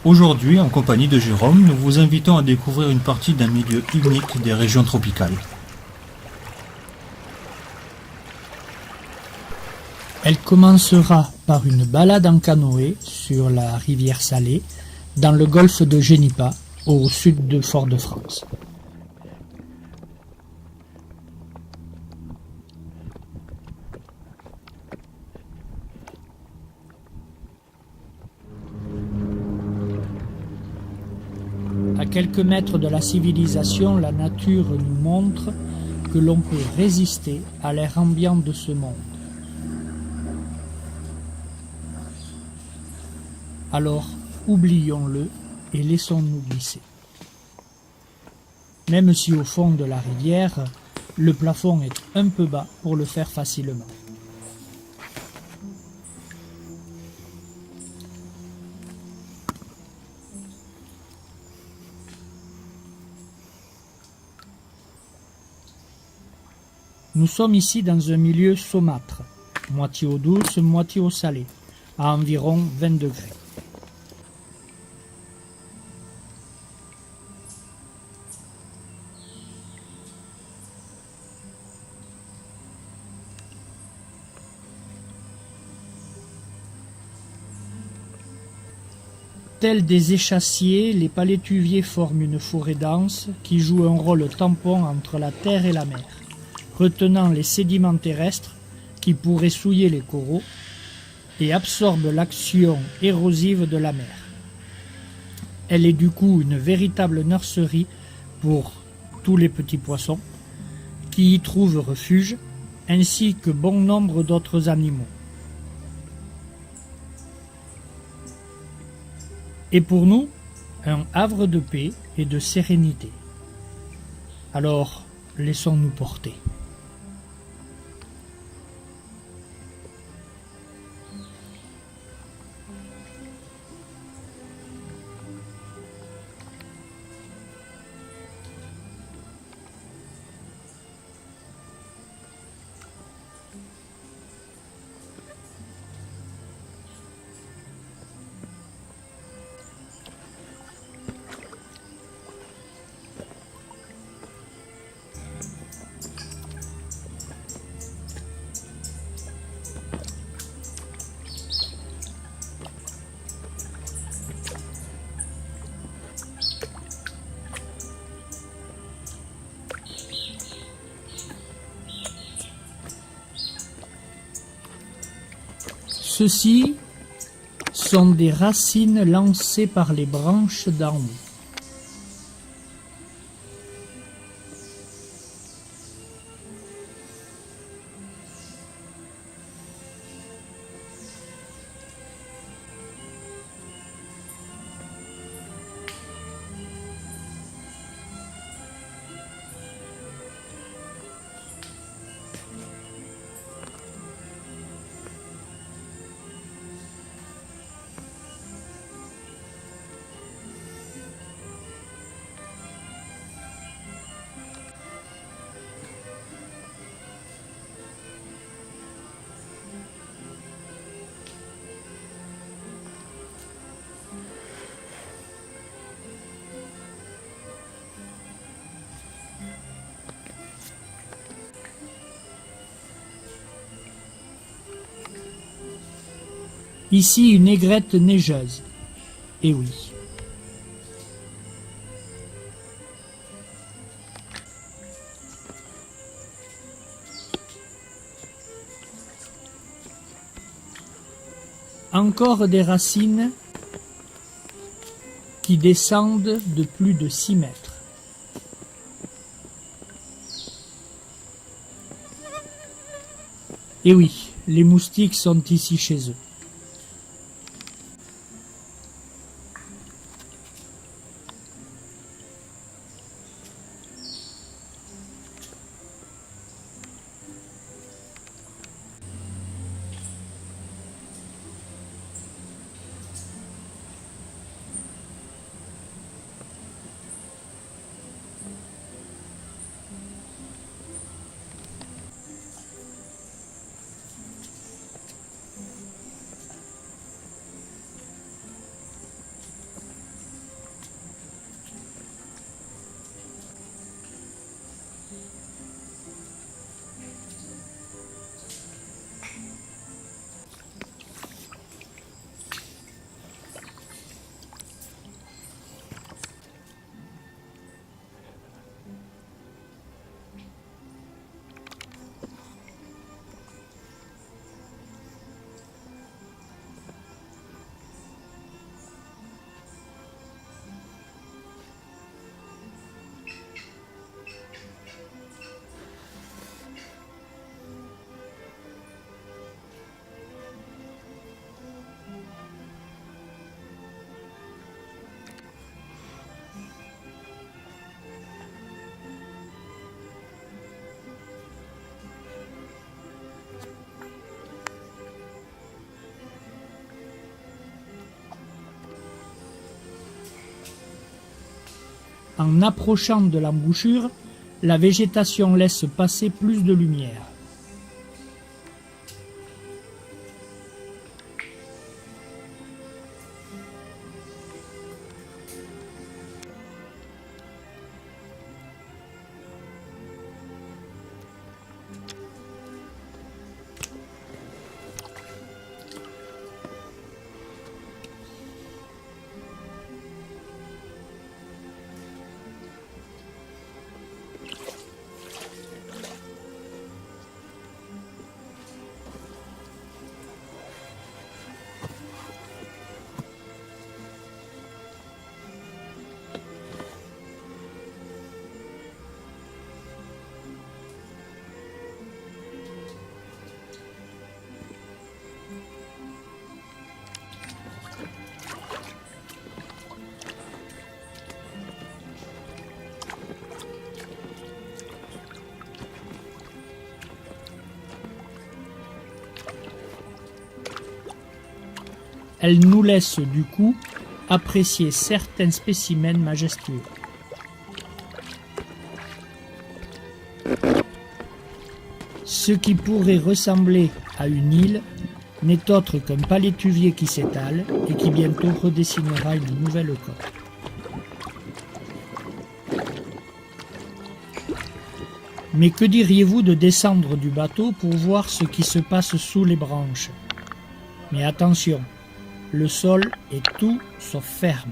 Aujourd'hui, en compagnie de Jérôme, nous vous invitons à découvrir une partie d'un milieu unique des régions tropicales. Elle commencera par une balade en canoë sur la rivière Salée, dans le golfe de Génipa, au sud de Fort-de-France. À quelques mètres de la civilisation, la nature nous montre que l'on peut résister à l'air ambiant de ce monde. Alors, oublions-le et laissons-nous glisser. Même si au fond de la rivière, le plafond est un peu bas pour le faire facilement. Nous sommes ici dans un milieu saumâtre, moitié eau douce, moitié eau salée, à environ 20 degrés. Tels des échassiers, les palétuviers forment une forêt dense qui joue un rôle tampon entre la terre et la mer, retenant les sédiments terrestres qui pourraient souiller les coraux et absorbe l'action érosive de la mer. Elle est du coup une véritable nurserie pour tous les petits poissons qui y trouvent refuge, ainsi que bon nombre d'autres animaux. Et pour nous, un havre de paix et de sérénité. Alors, laissons-nous porter. Ceux-ci sont des racines lancées par les branches d'en haut. Ici une aigrette neigeuse. Eh oui. Encore des racines qui descendent de plus de 6 mètres. Et oui, les moustiques sont ici chez eux. En approchant de l'embouchure, la végétation laisse passer plus de lumière. Elle nous laisse du coup apprécier certains spécimens majestueux. Ce qui pourrait ressembler à une île n'est autre qu'un palétuvier qui s'étale et qui bientôt redessinera une nouvelle côte. Mais que diriez-vous de descendre du bateau pour voir ce qui se passe sous les branches? Mais attention, le sol est tout sauf ferme.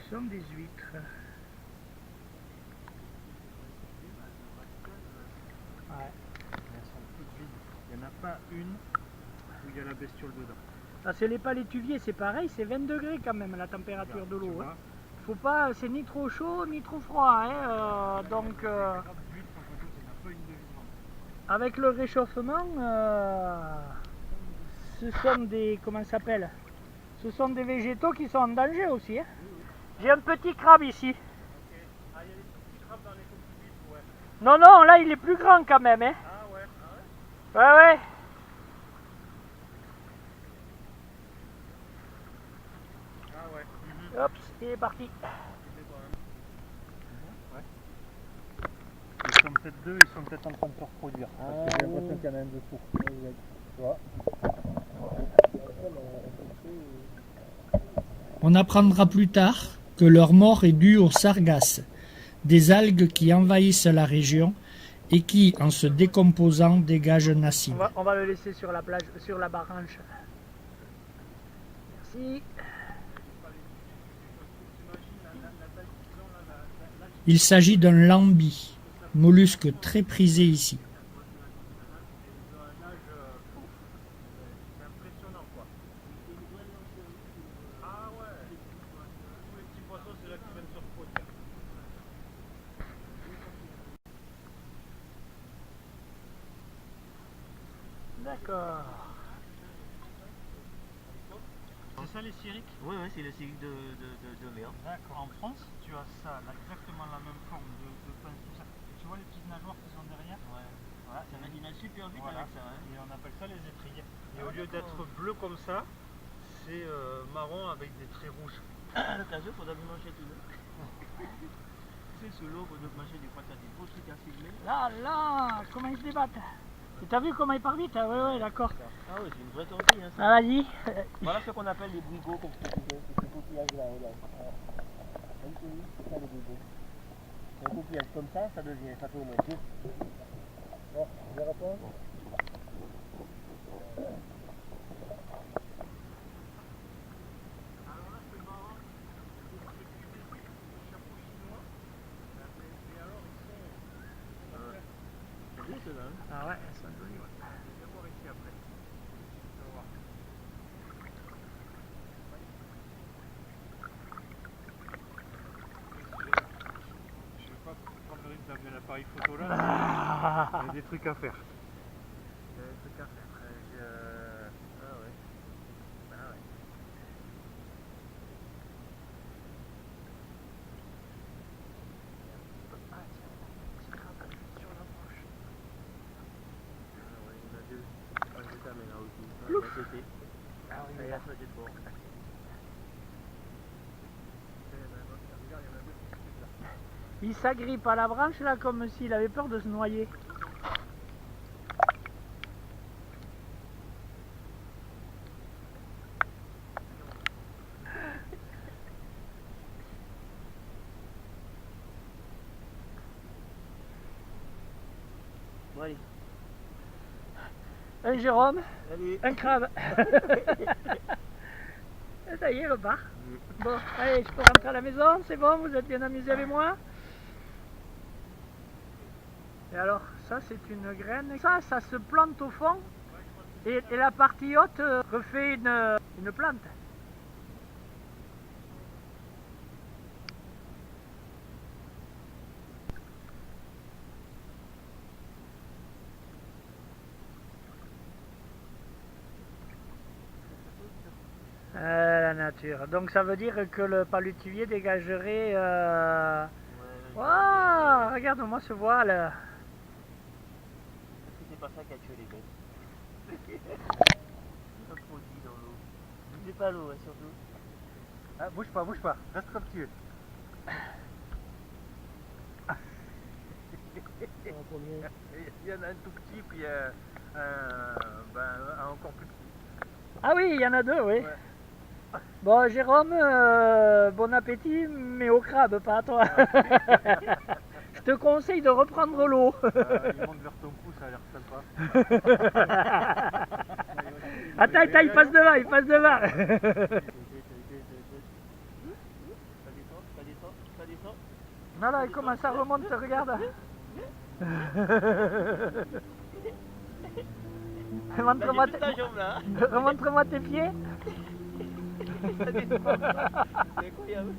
Ce sont des huîtres. Ouais. Elles sont toutes vides. Il n'y en a pas une où il y a la bestiole dedans. Ah, c'est les palétuviers, c'est pareil, c'est 20 degrés quand même la température de l'eau. Hein. Faut pas, c'est ni trop chaud ni trop froid. Hein, avec le réchauffement, ce sont des, comment ça s'appelle? Ce sont des végétaux qui sont en danger aussi. Hein. J'ai un petit crabe ici. Okay. Ah, il y a des petits crabes dans les coquilles vides, ouais. Non, non, là il est plus grand quand même. Hein. Ah ouais, Ouais. Ah ouais. Hop, il est parti. Ouais. Ils sont peut-être deux, ils sont peut-être en train de se reproduire. Parce que j'ai l'impression qu'il y en a un dessous. Tu vois. On apprendra plus tard que leur mort est due aux sargasses, des algues qui envahissent la région et qui, en se décomposant, dégagent un acide. On va le laisser sur la plage, sur la branche. Merci. Il s'agit d'un lambi, mollusque très prisé ici. D'accord. C'est ça les syriques? Oui, c'est les cyriques de mer. D'accord. En France, tu as ça, là, exactement la même forme de pince, tout ça. Et tu vois les petites nageoires qui sont derrière? Ouais. Voilà. Il nage super vite Voilà. avec ça. Hein. Et on appelle ça les étriers. Et au lieu d'être bleu comme ça, c'est marron avec des traits rouges. À l'occasion, il faudra lui manger tout le C'est sous l'eau pour nous manger des fois, t'as des beaux trucs à filmer. Là, comment ils se débattent. Et t'as vu comment ils partent vite? Ouais, d'accord. Ah oui, c'est une vraie tortille. Hein, Ah, vas-y. Voilà ce qu'on appelle les brigots, comme ce coquillage-là, regarde. C'est ça les brigots. Un coquillage comme ça devient, ça tourne. Bon, je vais répondre. Ah ouais, elles sont jolies. Ouais. Je vais voir ici après. Je vais voir. vrai que t'as bien l'appareil photo là, il y a des trucs à faire. Il y a des trucs à faire. Ah ouais. Bah ouais. Ah tiens, petit crabe sur la branche. Ah ouais, il y en a deux. Ah, je t'amène là aussi. Plouf. À côté. Ah oui, Et là. à côté de bord. Il s'agrippe à la branche là comme s'il avait peur de se noyer. Bon, allez. Un Jérôme, Allez. un crabe. Et ça y est, il repart. Bon, allez, je peux rentrer à la maison, c'est bon, vous êtes bien amusés avec moi? Et alors, ça c'est une graine. Ça se plante au fond. Et la partie haute refait une plante. La nature. Donc ça veut dire que le palutuvier dégagerait... Waouh, regarde-moi ce voile. Est-ce que c'est pas ça qui a tué les bêtes? Un produit dans l'eau. Bougez pas l'eau, hein, surtout. Ah, bouge pas, reste comme tu es. Il y en a un tout petit, puis un encore plus petit. Ah oui, il y en a deux, oui. Ouais. Bon, Jérôme, bon appétit, mais au crabe, pas à toi. Je te conseille de reprendre l'eau. Il monte vers ton cou, ça a l'air sympa. Attends, il passe devant, il passe devant. Ça descend. Non, là, comment ça remonte, regarde. Remontre-moi J'ai toute la jambe là. remontre-moi tes pieds. Ça descend. C'est incroyable.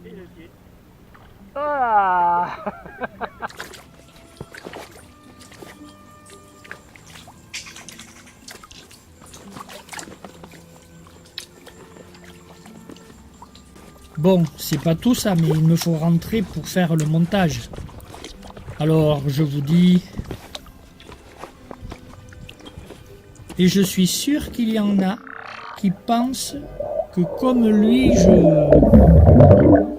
Et le pied. Ah. Bon, c'est pas tout ça, mais il me faut rentrer pour faire le montage. Alors, je vous dis... Et je suis sûr qu'il y en a qui pensent que comme lui, je...